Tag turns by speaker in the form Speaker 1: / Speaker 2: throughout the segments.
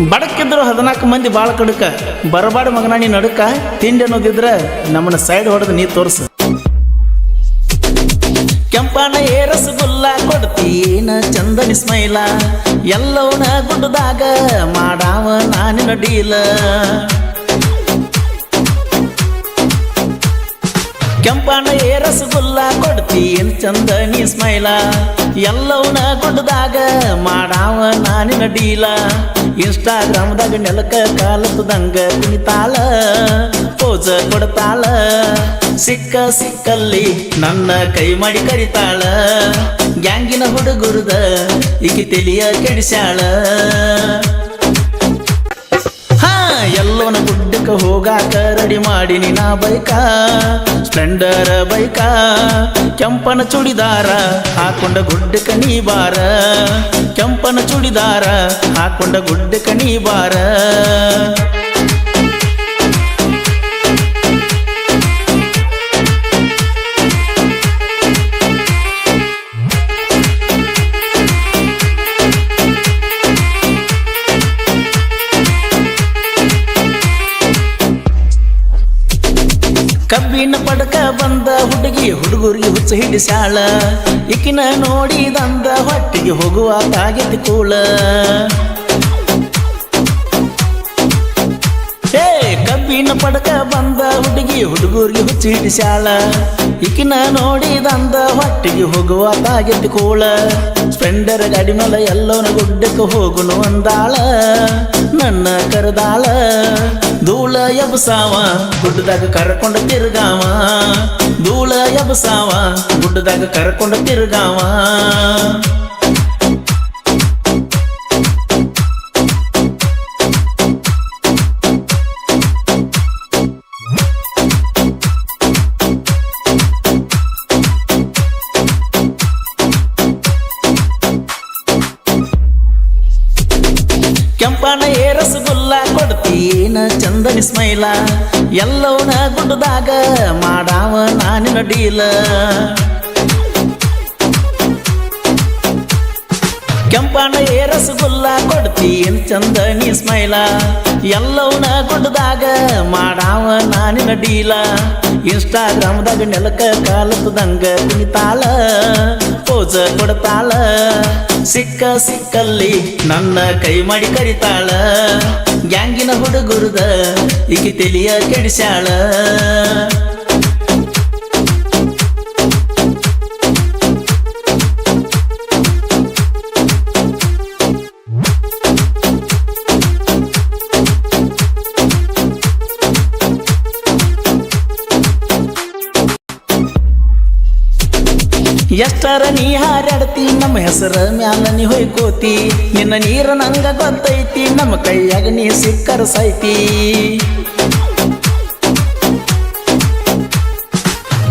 Speaker 1: ಬಡಕಿದ್ರು 14 ಮಂದಿ ಬಾಳ ಕಡಕ ಬರಬಾಡ ಮಗನ ನೀ ನಡುಕ ತಿಂಡಿ ಅನ್ನೋದಿದ್ರ ನಮ್ಮನ್ನ ಸೈಡ್ ಹೊಡೆದು ನೀ ತೋರ್ಸು ಕೆಂಪನ ರಸಗುಲ್ಲ ಕೊಡ್ತೀನ ಚಂದನಿ ಸ್ಮೈಲ ಎಲ್ಲವನ ಗುಡ್ಡದಾಗ ಮಾಡಾವ ನಾನಿನ ಡೀಲ ಕೆಂಪನ ರಸಗುಲ್ಲ ಕೊಡ್ತೀನ ಚಂದನಿ ಸ್ಮೈಲ ಎಲ್ಲವನ ಗುಡ್ಡದಾಗ ಮಾಡಾವ ನಾನಿನ ಡೀಲ ಇನ್ಸ್ಟಾಗ್ರಾಮ್ದಾಗ ನೆಲಕ ಕಾಲತ್ತದಂಗ ಕುಣಿತಾಳ ಪೋಜ ಕೊಡ್ತಾಳ ಸಿಕ್ಕಲ್ಲಿ ನನ್ನ ಕೈ ಮಾಡಿ ಕರಿತಾಳ ಗ್ಯಾಂಗಿನ ಹುಡುಗುರ್ದ ಈಕಿ ತೆಲಿಯ ಕೆಡಿಸ್ಯಾಳ ಎಲ್ಲವನ ಗುಡ್ಡಕ್ಕೆ ಹೋಗಾಕ ರೆಡಿ ಮಾಡಿನಿ ನಾ ಬೈಕ ಸ್ಪ್ಲೆಂಡರ್ ಬೈಕ ಕೆಂಪನ ಚೂಡಿದಾರ ಹಾಕೊಂಡ ಗುಡ್ಡಕ್ಕೆ ನೀ ಬಾರ ಕೆಂಪನ ಚೂಡಿದಾರ ಹಾಕೊಂಡ ಗುಡ್ಡಕ್ಕೆ ನೀ ಬಾರ ಕಬ್ಬಿನ ಪಡಕ ಬಂದ ಹುಡುಗರಿಗೆ ಹುಚ್ಚ ಹಿಡಿಸ್ಯಾಳ ಈಕಿನ ನೋಡಿದಂದ ಹೊಟ್ಟಿಗೆ ಹೋಗುವಾಗೈತಿ ಕೂಳ ಕಬ್ಬಿನ ಪಡಕ ಬಂದ ಹುಡುಗರಿಗೆ ಹುಚ್ಚ ಹಿಡಿಸ್ಯಾಳ ಈಕಿನ ನೋಡಿದಂದ ಹೊಟ್ಟಿಗೆ ಹೋಗುವಾಗೈತಿ ಕೂಳ ಸ್ಪ್ಲೆಂಡರ್ ಗಾಡಿ ಮೇಲೆ ಎಲ್ಲವನ ಗುಡ್ಡಕ್ಕೆ ಹೋಗುನು ಅಂದಾಳ ನನ್ನ ಕರೆದಾಳ ಧೂಳ ಎಬ್ಸಾವ ಗುಡ್ಡದಾಗ ಕರ್ಕೊಂಡ ತಿರುಗಾವ ಧೂಳ ಎಬ್ಸಾವ ಗುಡ್ಡದಾಗ ಕರ್ಕೊಂಡ ತಿರುಗಾವ ಕೆಂಪನ ರಸಗುಲ್ಲ ಕೊಡ್ತೀನ ಚಂದನಿ ಸ್ಮೈಲ ಎಲ್ಲವನ ಗುಡ್ಡದಾಗ ಮಾಡಾವ ನಾನಿನ ಡೀಲ ಕೆಂಪನ ರಸಗುಲ್ಲ ಕೊಡ್ತೀನ ಚಂದನಿ ಸ್ಮೈಲ ಎಲ್ಲವನ ಗುಡ್ಡದಾಗ ಮಾಡಾವ ನಾನಿನ ಡೀಲ ಇನ್ಸ್ಟಾಗ್ರಾಮ್ದಾಗ ನೆಲಕ ಕಾಲತ್ತದಂಗ ಕುಣಿತಾಳ ಪೋಜ ಕೊಡ್ತಾಳ ಸಿಕ್ಕಲ್ಲಿ ನನ್ನ ಕೈ ಮಾಡಿ ಕರಿತಾಳ ಗ್ಯಾಂಗಿನ ಹುಡುಗುರ್ದ ಈಕಿ ತೆಲಿಯ ಕೆಡಿಸ್ಯಾಳ ಎಷ್ಟರ ನೀ ಹಾರಾಡ್ತಿ ನಮ್ಮ ಹೆಸರ ಮ್ಯಾಲ ನೀ ಹೊಯ್ಕೋತಿ ನಿನ್ನ ನೀರ ನಂಗ ಗೊತ್ತೈತಿ ನಮ್ಮ ಕೈಯಾಗ ನೀ ಸಿಕ್ಕರ ಸೈತಿ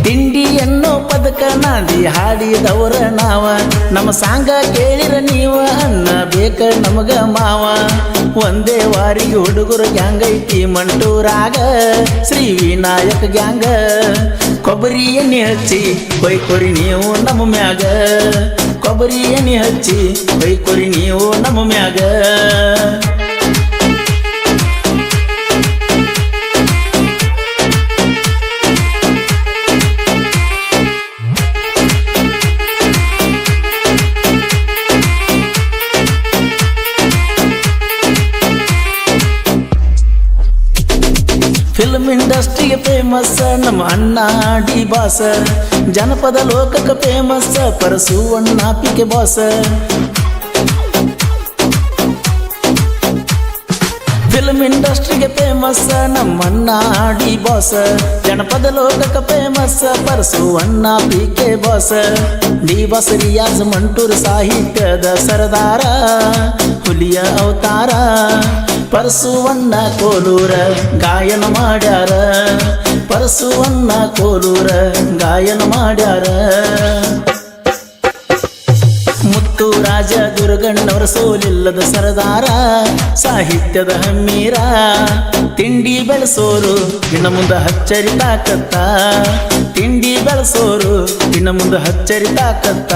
Speaker 1: ತಿಂಡಿ ಎನ್ನೋ ಪದಕ ನಾದಿ ಹಾಡಿದವರ ನಾವ ನಮ್ಮ ಸಾಂಗ ಕೇಳಿರ ನೀವ ಅನ್ನ ಬೇಕ ನಮಗ ಮಾವ ಒಂದೇ ವಾರಿಗೆ ಹುಡುಗರು ಗ್ಯಾಂಗ್ ಐತಿ ಮಂಟೂರಾಗ ಶ್ರೀ ವಿನಾಯಕ ಗ್ಯಾಂಗ ಕೊಬ್ಬರಿ ಎಣ್ಣೆ ಹಚ್ಚಿ ಬೈಕೊರಿ ನೀವು ನಮ್ಮ ಮ್ಯಾಗ ಕೊಬ್ಬರಿ ಎಣ್ಣೆ ಹಚ್ಚಿ ಬೈಕೊರಿ ನೀವು ನಮ್ಮ ಮ್ಯಾಗ ಫಿಲ್ಮ್ ಇಂಡಸ್ಟ್ರಿಗೆ ಫೇಮಸ್ ನಮ್ಮ ಅಣ್ಣ ಡಿ ಬಾಸ್ ಜನಪದ ಲೋಕಕ್ಕೆ ಫೇಮಸ್ ಪರಸು ಅಣ್ಣ ಪಿಕೆ ಬಾಸ್ ಫಿಲ್ಮ್ ಇಂಡಸ್ಟ್ರಿಗೆ ಫೇಮಸ್ ನಮ್ಮ ಅಣ್ಣ ಡಿ ಬಾಸ್ ಜನಪದ ಲೋಕಕ್ಕೆ ಫೇಮಸ್ ಪರಸು ಅಣ್ಣ PK boss D boss Riyaz Mantur ಸಾಹಿತ್ಯದ ಸರದಾರ ಹುಲಿಯ ಅವತಾರ ಪರಸುವಣ್ಣ ಕೋಲೂರ ಗಾಯನ ಮಾಡ್ಯಾರ ಪರಸುವಣ್ಣ ಕೋಲೂರ ಗಾಯನ ಮಾಡ್ಯಾರ ಮುತ್ತು ರಾಜ ದುರ್ಗಣ್ಣವರ ಸೋಲಿಲ್ಲದ ಸರದಾರ ಸಾಹಿತ್ಯದ ಹಮ್ಮೀರ ತಿಂಡಿ ಬೆಳೆಸೋರು ಇನ್ನು ಮುಂದೆ ಹಚ್ಚರಿ ತಾಕತ್ತ ತಿಂಡಿ ಬೆಳೆಸೋರು ಇನ್ನು ಮುಂದೆ ಹಚ್ಚರಿ ತಾಕತ್ತ